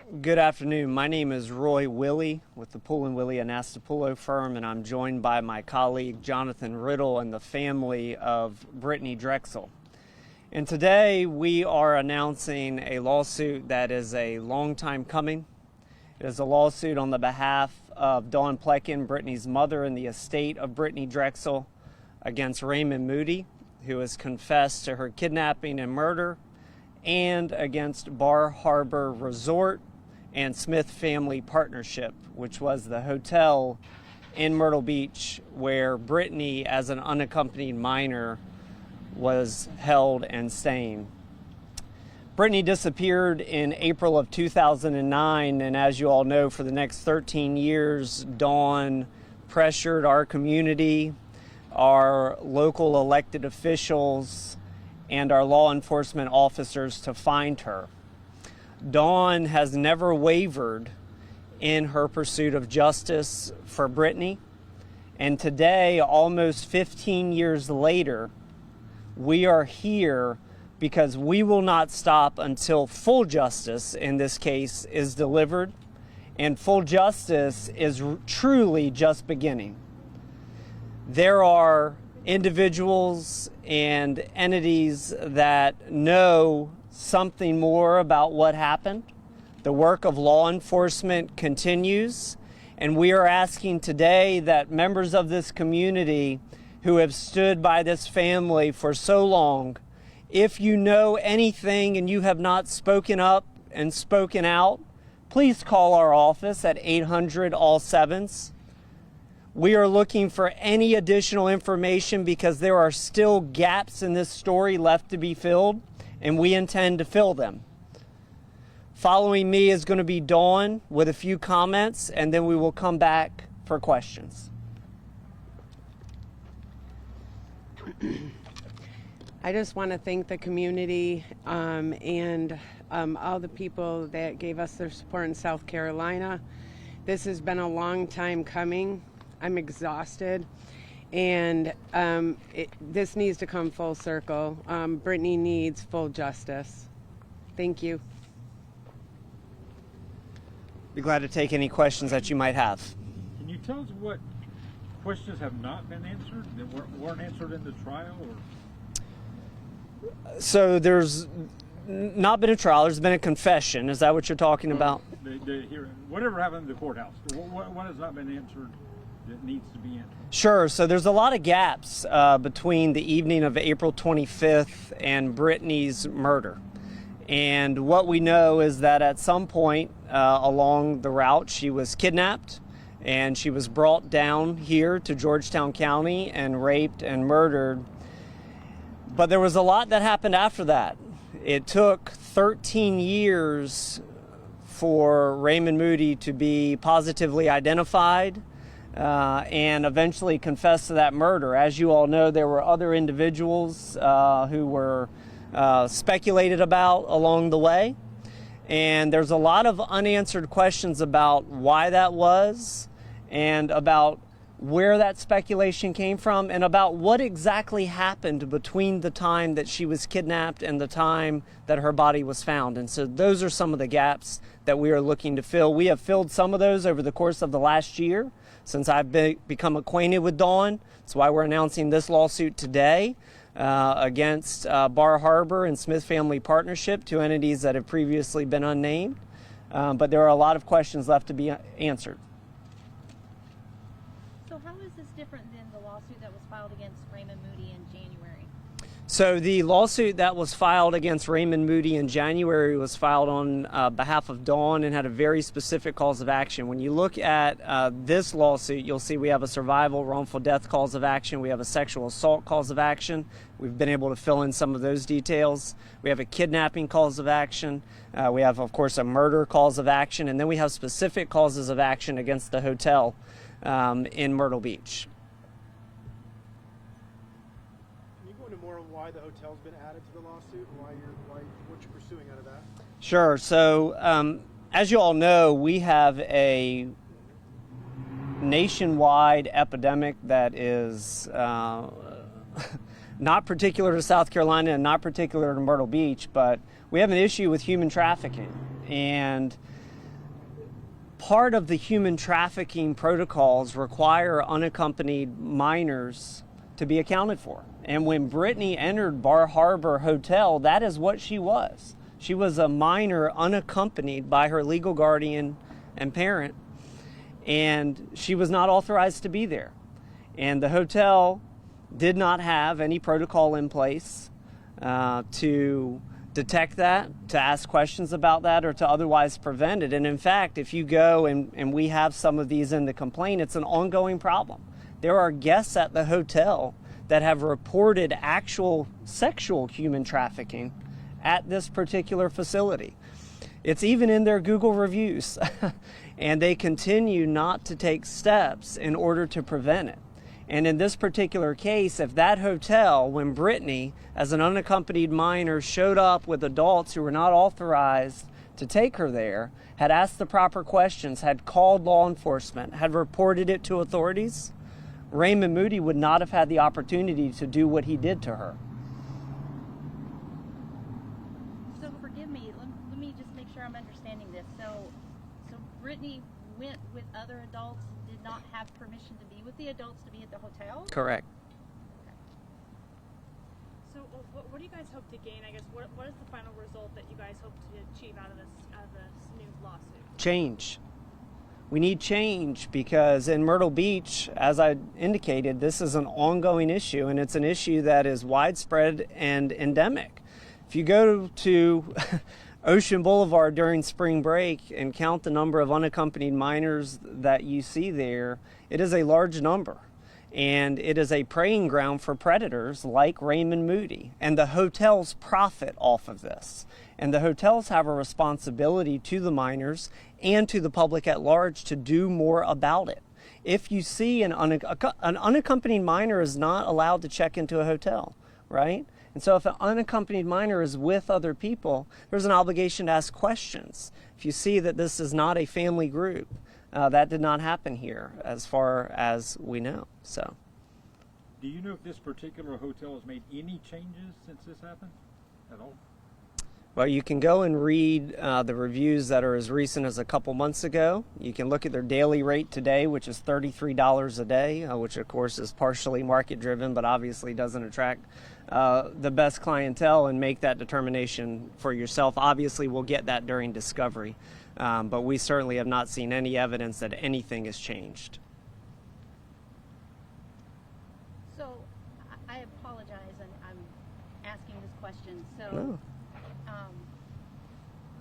Good afternoon. My name is Roy Willie with the Plein Anastapullo firm, and I'm joined by my colleague Jonathan Riddle and the family of Brittanee Drexel. And today we are announcing a lawsuit that is a long time coming. It is a lawsuit on the behalf of Dawn Plein, Brittanee's mother, and the estate of Brittanee Drexel against Raymond Moody, who has confessed to her kidnapping and murder, and against Bar Harbor Resort and Smith Family Partnership, which was the hotel in Myrtle Beach where Brittanee, as an unaccompanied minor, was held and staying. Brittanee disappeared in April of 2009, and as you all know, for the next 13 years, Dawn pressured our community, our local elected officials, and our law enforcement officers to find her. Dawn has never wavered in her pursuit of justice for Brittanee, and today, almost 15 years later, we are here because we will not stop until full justice in this case is delivered, and full justice is truly just beginning. There are individuals and entities that know something more about what happened. The work of law enforcement continues, and we are asking today that members of this community who have stood by this family for so long, if you know anything and you have not spoken up and spoken out, please call our office at 800-ALL-7s. We are looking for any additional information because there are still gaps in this story left to be filled, and we intend to fill them. Following me is going to be Dawn with a few comments, and then we will come back for questions. I just want to thank the community and all the people that gave us their support in South Carolina. This has been a long time coming. I'm exhausted, and this needs to come full circle. Brittanee needs full justice. Thank you. Be glad to take any questions that you might have. Can you tell us what questions have not been answered, that weren't answered in the trial? Or? So there's not been a trial, there's been a confession. Is that what you're talking about? Whatever happened in the courthouse, what has not been answered that needs to be answered? Sure. So there's a lot of gaps between the evening of April 25th and Brittanee's murder. And what we know is that at some point along the route, she was kidnapped and she was brought down here to Georgetown County and raped and murdered. But there was a lot that happened after that. It took 13 years for Raymond Moody to be positively identified and eventually confess to that murder. As you all know, there were other individuals who were speculated about along the way. And there's a lot of unanswered questions about why that was, and about where that speculation came from, and about what exactly happened between the time that she was kidnapped and the time that her body was found. And so those are some of the gaps that we are looking to fill. We have filled some of those over the course of the last year since I've become acquainted with Dawn. That's why we're announcing this lawsuit today against Bar Harbor and Smith Family Partnership, two entities that have previously been unnamed. But there are a lot of questions left to be answered. So how is this different than the lawsuit that was filed against Raymond Moody in January? So the lawsuit that was filed against Raymond Moody in January was filed on behalf of Dawn and had a very specific cause of action. When you look at this lawsuit, you'll see we have a survival wrongful death cause of action. We have a sexual assault cause of action. We've been able to fill in some of those details. We have a kidnapping cause of action. We have, of course, a murder cause of action. And then we have specific causes of action against the hotel in Myrtle Beach. Why the hotel's been added to the lawsuit, and what you're pursuing out of that? Sure. So as you all know, we have a nationwide epidemic that is not particular to South Carolina and not particular to Myrtle Beach, but we have an issue with human trafficking. And part of the human trafficking protocols require unaccompanied minors to be accounted for. And when Brittanee entered Bar Harbor Hotel, that is what she was. She was a minor unaccompanied by her legal guardian and parent, and she was not authorized to be there. And the hotel did not have any protocol in place to detect that, to ask questions about that, or to otherwise prevent it. And in fact, if you go, and we have some of these in the complaint, it's an ongoing problem. There are guests at the hotel that have reported actual sexual human trafficking at this particular facility. It's even in their Google reviews. And they continue not to take steps in order to prevent it. And in this particular case, if that hotel, when Brittanee, as an unaccompanied minor, showed up with adults who were not authorized to take her there, had asked the proper questions, had called law enforcement, had reported it to authorities, Raymond Moody would not have had the opportunity to do what he did to her. So forgive me, let me just make sure I'm understanding this. So Brittanee went with other adults, did not have permission to be with the adults to be at the hotel? Correct. So what do you guys hope to gain? I guess what is the final result that you guys hope to achieve out of this new lawsuit? Change. We need change because in Myrtle Beach, as I indicated, this is an ongoing issue, and it's an issue that is widespread and endemic. If you go to Ocean Boulevard during spring break and count the number of unaccompanied minors that you see there, it is a large number. And it is a preying ground for predators like Raymond Moody. And the hotels profit off of this. And the hotels have a responsibility to the minors and to the public at large to do more about it. If you see an unaccompanied minor is not allowed to check into a hotel, right? And so if an unaccompanied minor is with other people, there's an obligation to ask questions. If you see that this is not a family group, that did not happen here as far as we know. So, do you know if this particular hotel has made any changes since this happened at all? Well, you can go and read the reviews that are as recent as a couple months ago. You can look at their daily rate today, which is $33 a day, which of course is partially market driven, but obviously doesn't attract the best clientele, and make that determination for yourself. Obviously, we'll get that during discovery, but we certainly have not seen any evidence that anything has changed. So I apologize, and I'm asking this question. So. No.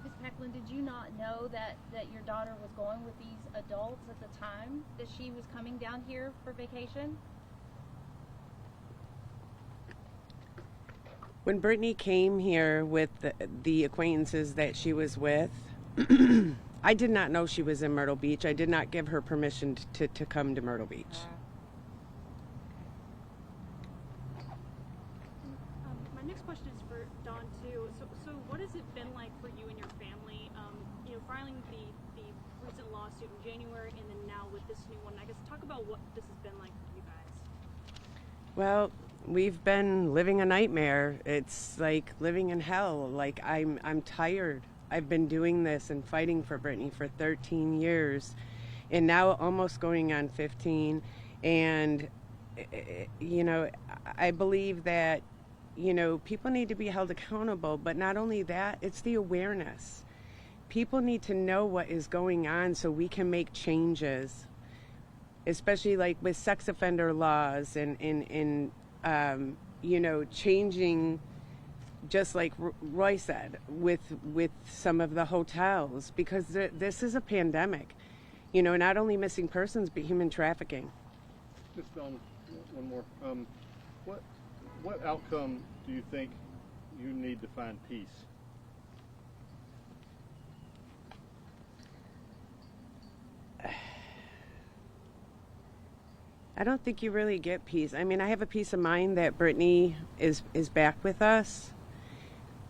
Ms. Pecklin, did you not know that your daughter was going with these adults at the time that she was coming down here for vacation? When Brittanee came here with the acquaintances that she was with, I did not know she was in Myrtle Beach. I did not give her permission to come to Myrtle Beach. My next question is for Dawn too. So what has it been like for you and your family? Filing the recent lawsuit in January, and then now with this new one. I guess talk about what this has been like for you guys. Well, we've been living a nightmare. It's like living in hell. Like I'm tired. I've been doing this and fighting for Brittanee for 13 years, and now almost going on 15. And I believe that people need to be held accountable, but not only that, it's the awareness. People need to know what is going on so we can make changes, especially like with sex offender laws and changing, just like Roy said, with some of the hotels, because this is a pandemic, not only missing persons, but human trafficking. Ms. Bell, one more. What outcome do you think you need to find peace? I don't think you really get peace. I mean, I have a peace of mind that Brittanee is back with us,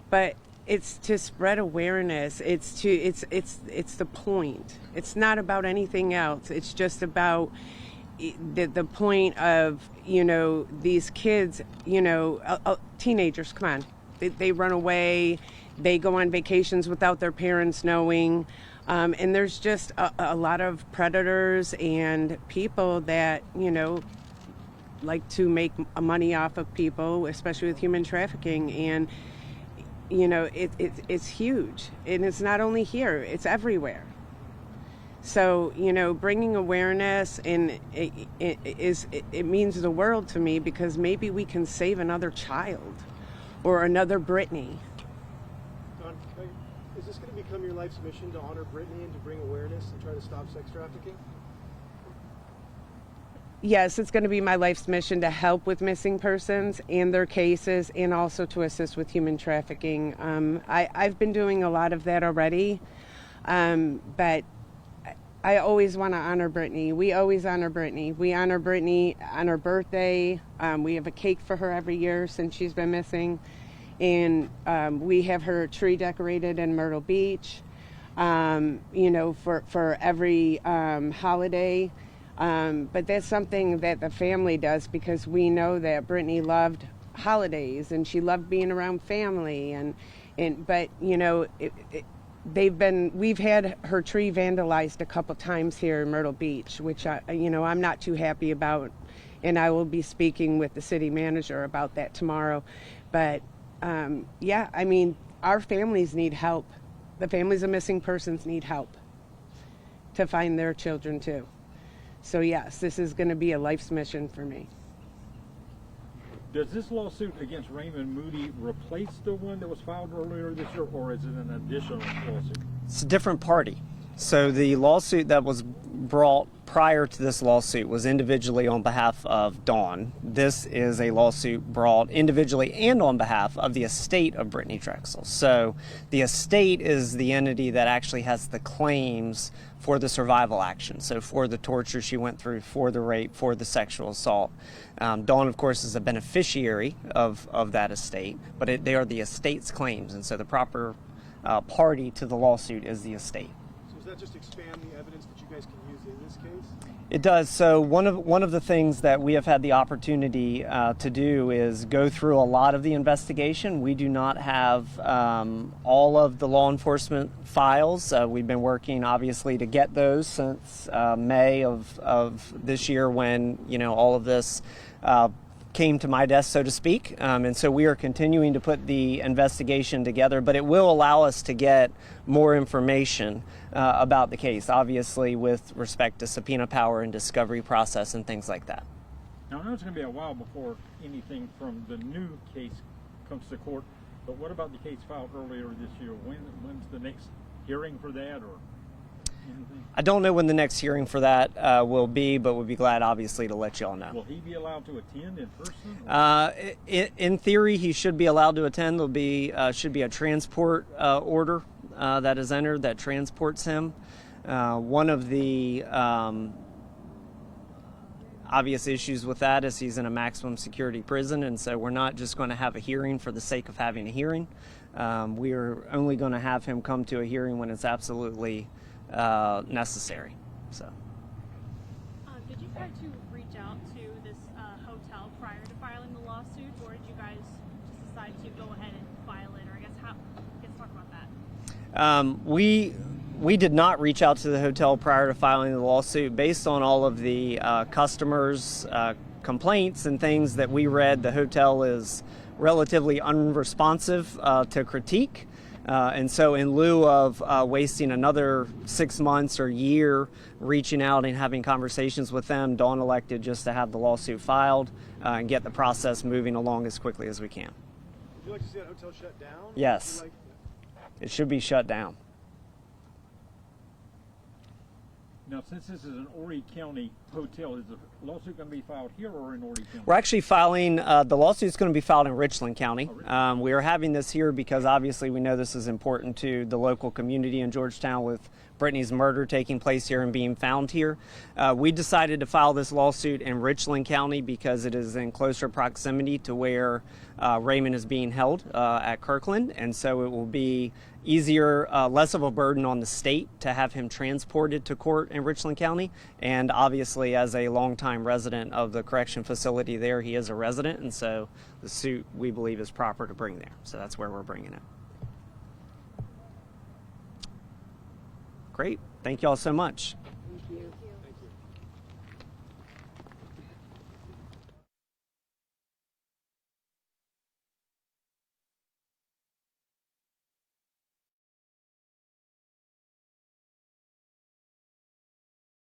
but it's to spread awareness. It's the point. It's not about anything else. It's just about the point of, these kids, teenagers, come on. They run away. They go on vacations without their parents knowing. And there's just a lot of predators and people that, like to make money off of people, especially with human trafficking. And, it's huge. And it's not only here, it's everywhere. So, bringing awareness, and it means the world to me, because maybe we can save another child or another Brittanee. Don, is this going to become your life's mission to honor Brittanee and to bring awareness and try to stop sex trafficking? Yes, it's going to be my life's mission to help with missing persons and their cases, and also to assist with human trafficking. I've been doing a lot of that already, but I always want to honor Brittanee. We always honor Brittanee. We honor Brittanee on her birthday. We have a cake for her every year since she's been missing. And we have her tree decorated in Myrtle Beach, for every holiday. But that's something that the family does, because we know that Brittanee loved holidays and she loved being around family. But we've had her tree vandalized a couple times here in Myrtle Beach, which I'm not too happy about, and I will be speaking with the city manager about that tomorrow. But our families need help. The families of missing persons need help to find their children too. So yes, this is going to be a life's mission for me. Does this lawsuit against Raymond Moody replace the one that was filed earlier this year, or is it an additional lawsuit? It's a different party. So the lawsuit that was brought prior to this lawsuit was individually on behalf of Dawn. This is a lawsuit brought individually and on behalf of the estate of Brittanee Drexel. So the estate is the entity that actually has the claims for the survival action. So for the torture she went through, for the rape, for the sexual assault. Dawn, of course, is a beneficiary of that estate, but they are the estate's claims. And so the proper party to the lawsuit is the estate. So does that just expand the evidence that you guys can use in this case? It does. So one of the things that we have had the opportunity to do is go through a lot of the investigation. We do not have all of the law enforcement files. We've been working obviously to get those since May of this year, when all of this came to my desk, so to speak. And so we are continuing to put the investigation together, but it will allow us to get more information about the case, obviously with respect to subpoena power and discovery process and things like that. Now, I know it's going to be a while before anything from the new case comes to court, but what about the case filed earlier this year? When's the next hearing for that, or anything? I don't know when the next hearing for that will be, but we'd be glad, obviously, to let you all know. Will he be allowed to attend in person? In theory, he should be allowed to attend. Should be a transport order that is entered that transports him. One of the obvious issues with that is he's in a maximum security prison, and so we're not just going to have a hearing for the sake of having a hearing. We are only going to have him come to a hearing when it's absolutely necessary. So. Did you try to reach out to this hotel prior to filing the lawsuit, or did you guys just decide to go ahead and file it? Or I guess talk about that. We did not reach out to the hotel prior to filing the lawsuit. Based on all of the customers' complaints and things that we read, the hotel is relatively unresponsive to critique. And so in lieu of wasting another 6 months or year reaching out and having conversations with them, Dawn elected just to have the lawsuit filed and get the process moving along as quickly as we can. Would you like to see that hotel shut down? Yes. It should be shut down. Now, since this is an Horry County hotel, is the lawsuit going to be filed here or in Horry County? We're actually filing, the lawsuit's going to be filed in Richland County. We are having this here because obviously we know this is important to the local community in Georgetown, with Brittanee's murder taking place here and being found here. We decided to file this lawsuit in Richland County because it is in closer proximity to where Raymond is being held at Kirkland, and so it will be easier, less of a burden on the state to have him transported to court in Richland County. And obviously, as a longtime resident of the correction facility there, he is a resident, and so the suit, we believe, is proper to bring there. So that's where we're bringing it. Great. Thank you all so much.